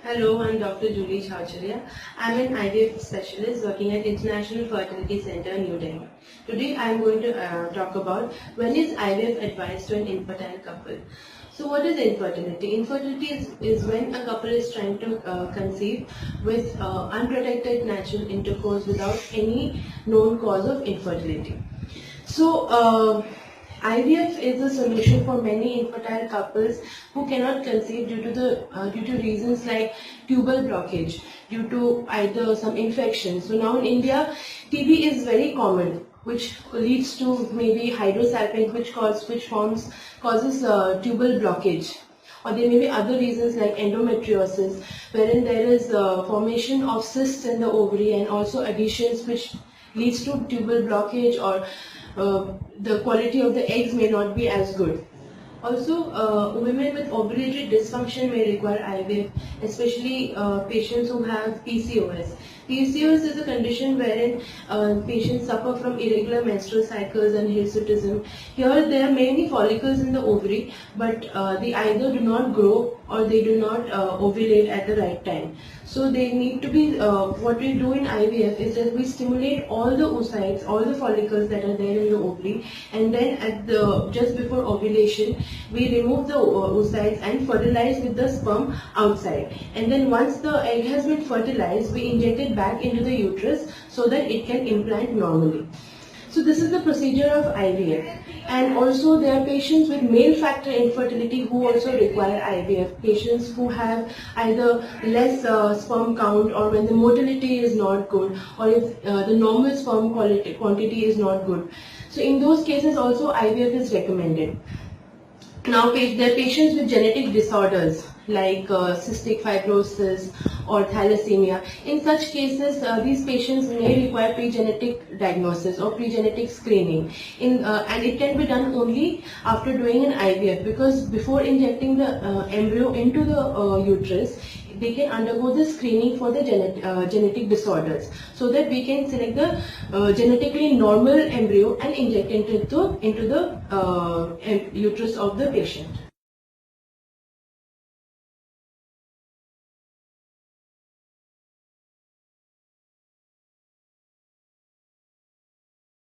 Hello, I'm Dr. Julie Chowcharia. I'm an IVF specialist working at International Fertility Center, New Delhi. Today I'm going to talk about when is IVF advised to an infertile couple. So what is infertility? Infertility is when a couple is trying to conceive with unprotected natural intercourse without any known cause of infertility. So IVF is a solution for many infertile couples who cannot conceive due to reasons like tubal blockage, due to either some infections. So now in India, TB is very common, which leads to maybe hydrosalpinx, which causes tubal blockage. Or there may be other reasons like endometriosis, wherein there is formation of cysts in the ovary and also adhesions which leads to tubal blockage, or the quality of the eggs may not be as good. Also, women with ovulatory dysfunction may require IVF, especially patients who have PCOS. PCOS is a condition wherein patients suffer from irregular menstrual cycles and hirsutism. Here there are many follicles in the ovary, but they either do not grow or they do not ovulate at the right time. So they need to be, what we do in IVF is that we stimulate all the oocytes, all the follicles that are there in the ovary, and then just before ovulation, we remove the oocytes and fertilize with the sperm outside. And then once the egg has been fertilized, we inject it back into the uterus so that it can implant normally. So this is the procedure of IVF. And also there are patients with male factor infertility who also require IVF. Patients who have either less sperm count, or when the motility is not good, or if the normal sperm quantity is not good. So in those cases also IVF is recommended. Now there are patients with genetic disorders like cystic fibrosis or thalassemia. In such cases, these patients may require pre-genetic diagnosis or pre-genetic screening. And it can be done only after doing an IVF, because before injecting the embryo into the uterus, they can undergo the screening for the genetic disorders, so that we can select the genetically normal embryo and inject it into the uterus of the patient.